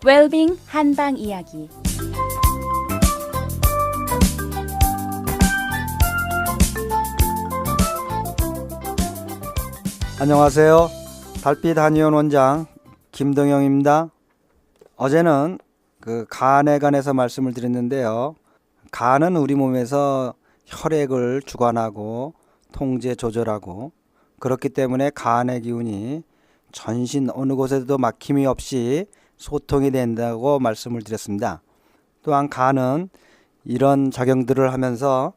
웰빙 한방 이야기. 안녕하세요. 달빛 한의원 원장 김동영입니다. 어제는 간에 관해서 말씀을 드렸는데요. 간은 우리 몸에서 혈액을 주관하고 통제 조절하고, 그렇기 때문에 간의 기운이 전신 어느 곳에도 막힘이 없이 소통이 된다고 말씀을 드렸습니다. 또한 간은 이런 작용들을 하면서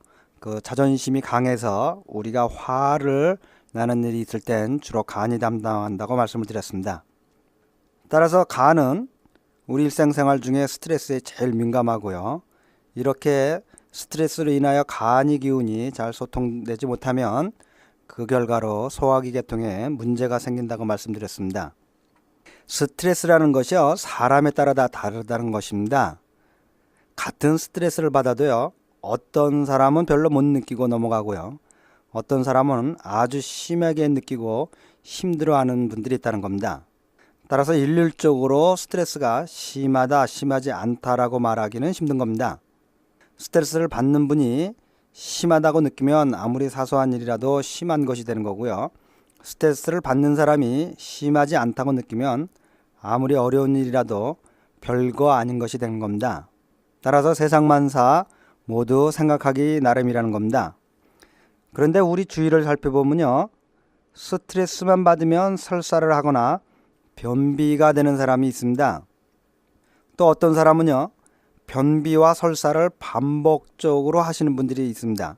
자존심이 강해서 우리가 화를 나는 일이 있을 땐 주로 간이 담당한다고 말씀을 드렸습니다. 따라서 간은 우리 일상생활 중에 스트레스에 제일 민감하고요. 이렇게 스트레스로 인하여 간이 기운이 잘 소통되지 못하면 그 결과로 소화기 계통에 문제가 생긴다고 말씀드렸습니다. 스트레스라는 것이요, 사람에 따라 다 다르다는 것입니다. 같은 스트레스를 받아도요, 어떤 사람은 별로 못 느끼고 넘어가고요, 어떤 사람은 아주 심하게 느끼고 힘들어하는 분들이 있다는 겁니다. 따라서 일률적으로 스트레스가 심하다, 심하지 않다라고 말하기는 힘든 겁니다. 스트레스를 받는 분이 심하다고 느끼면 아무리 사소한 일이라도 심한 것이 되는 거고요. 스트레스를 받는 사람이 심하지 않다고 느끼면 아무리 어려운 일이라도 별거 아닌 것이 되는 겁니다. 따라서 세상만사 모두 생각하기 나름이라는 겁니다. 그런데 우리 주위를 살펴보면요, 스트레스만 받으면 설사를 하거나 변비가 되는 사람이 있습니다. 또 어떤 사람은요, 변비와 설사를 반복적으로 하시는 분들이 있습니다.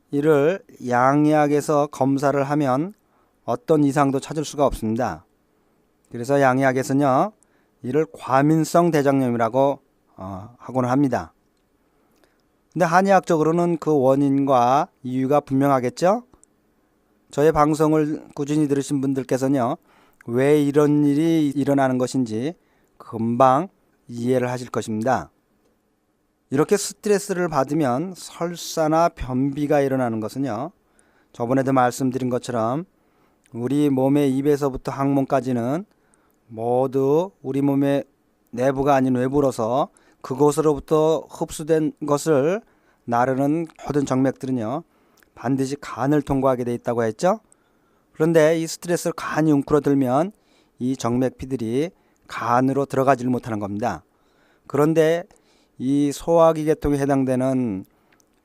이를 양의학에서 검사를 하면 어떤 이상도 찾을 수가 없습니다. 그래서 양의학에서는요, 이를 과민성 대장염이라고 하고는 합니다. 근데 한의학적으로는 그 원인과 이유가 분명하겠죠? 저의 방송을 꾸준히 들으신 분들께서는요, 왜 이런 일이 일어나는 것인지 금방 이해를 하실 것입니다. 이렇게 스트레스를 받으면 설사나 변비가 일어나는 것은요, 저번에도 말씀드린 것처럼 우리 몸의 입에서부터 항문까지는 모두 우리 몸의 내부가 아닌 외부로서 그곳으로부터 흡수된 것을 나르는 모든 정맥들은요, 반드시 간을 통과하게 돼 있다고 했죠. 그런데 이 스트레스를 간이 웅크러들면 이 정맥피들이 간으로 들어가지를 못하는 겁니다. 그런데 이 소화기 계통에 해당되는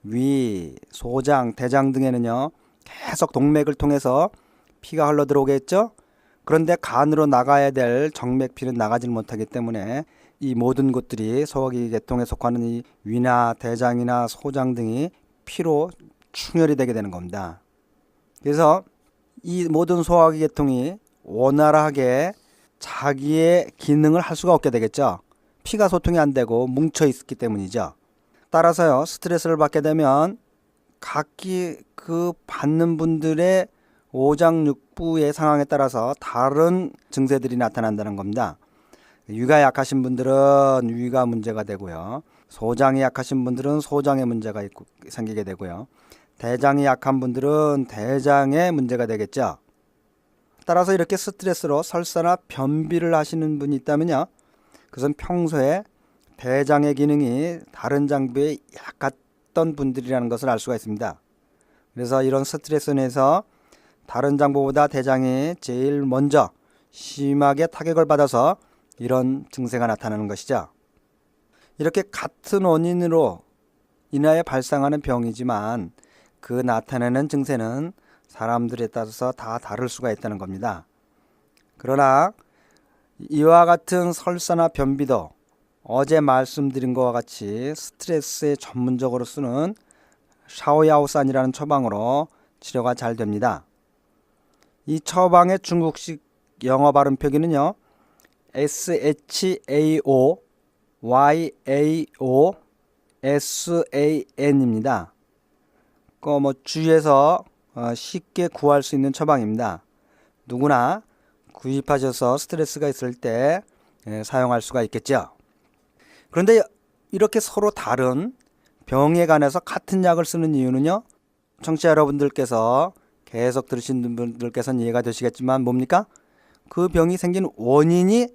위, 소장, 대장 등에는요, 계속 동맥을 통해서 피가 흘러 들어오겠죠. 그런데 간으로 나가야 될 정맥피는 나가지 못하기 때문에 이 모든 곳들이 소화기 계통에 속하는 이 위나 대장이나 소장 등이 피로 충혈이 되게 되는 겁니다. 그래서 이 모든 소화기 계통이 원활하게 자기의 기능을 할 수가 없게 되겠죠. 피가 소통이 안 되고 뭉쳐 있기 때문이죠. 따라서요, 스트레스를 받게 되면 각기 그 받는 분들의 오장육부의 상황에 따라서 다른 증세들이 나타난다는 겁니다. 위가 약하신 분들은 위가 문제가 되고요, 소장이 약하신 분들은 소장에 문제가 생기게 되고요, 대장이 약한 분들은 대장에 문제가 되겠죠. 따라서 이렇게 스트레스로 설사나 변비를 하시는 분이 있다면요, 그것은 평소에 대장의 기능이 다른 장부에 약했던 분들이라는 것을 알 수가 있습니다. 그래서 이런 스트레스 내에서 다른 장부보다 대장이 제일 먼저 심하게 타격을 받아서 이런 증세가 나타나는 것이죠. 이렇게 같은 원인으로 인하여 발생하는 병이지만 그 나타내는 증세는 사람들에 따라서 다 다를 수가 있다는 겁니다. 그러나 이와 같은 설사나 변비도 어제 말씀드린 것과 같이 스트레스에 전문적으로 쓰는 샤오야오산이라는 처방으로 치료가 잘 됩니다. 이 처방의 중국식 영어 발음 표기는요, SHAOYAOSAN입니다. 주위에서 쉽게 구할 수 있는 처방입니다. 누구나 구입하셔서 스트레스가 있을 때 사용할 수가 있겠죠. 그런데 이렇게 서로 다른 병에 관해서 같은 약을 쓰는 이유는요, 청취자 여러분들께서 계속 들으신 분들께서는 이해가 되시겠지만 뭡니까? 그 병이 생긴 원인이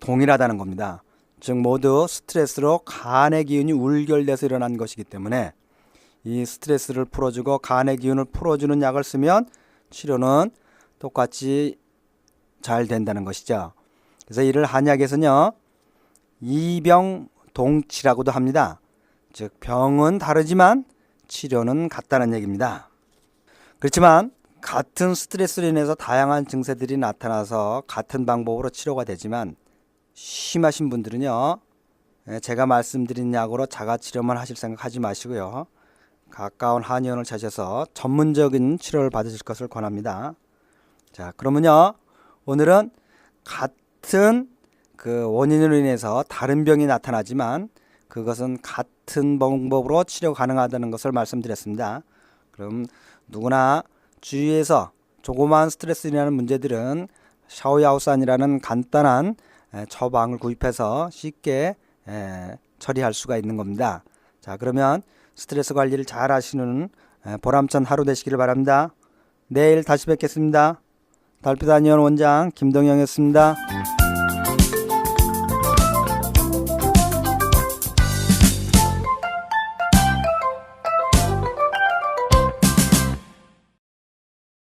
동일하다는 겁니다. 즉 모두 스트레스로 간의 기운이 울결돼서 일어난 것이기 때문에 이 스트레스를 풀어주고 간의 기운을 풀어주는 약을 쓰면 치료는 똑같이 잘 된다는 것이죠. 그래서 이를 한약에서는요 이병동치라고도 합니다. 즉 병은 다르지만 치료는 같다는 얘기입니다. 그렇지만 같은 스트레스로 인해서 다양한 증세들이 나타나서 같은 방법으로 치료가 되지만 심하신 분들은요 제가 말씀드린 약으로 자가치료만 하실 생각하지 마시고요 가까운 한의원을 찾아서 전문적인 치료를 받으실 것을 권합니다. 자, 그러면요 오늘은 같은 그 원인으로 인해서 다른 병이 나타나지만 그것은 같은 방법으로 치료 가능하다는 것을 말씀드렸습니다. 그럼 누구나 주위에서 조그마한 스트레스로 인한 문제들은 샤오야오산이라는 간단한 처방을 구입해서 쉽게 처리할 수가 있는 겁니다. 자, 그러면 스트레스 관리를 잘 하시는 보람찬 하루 되시기를 바랍니다. 내일 다시 뵙겠습니다. 달빛 한의원 원장 김동영이었습니다.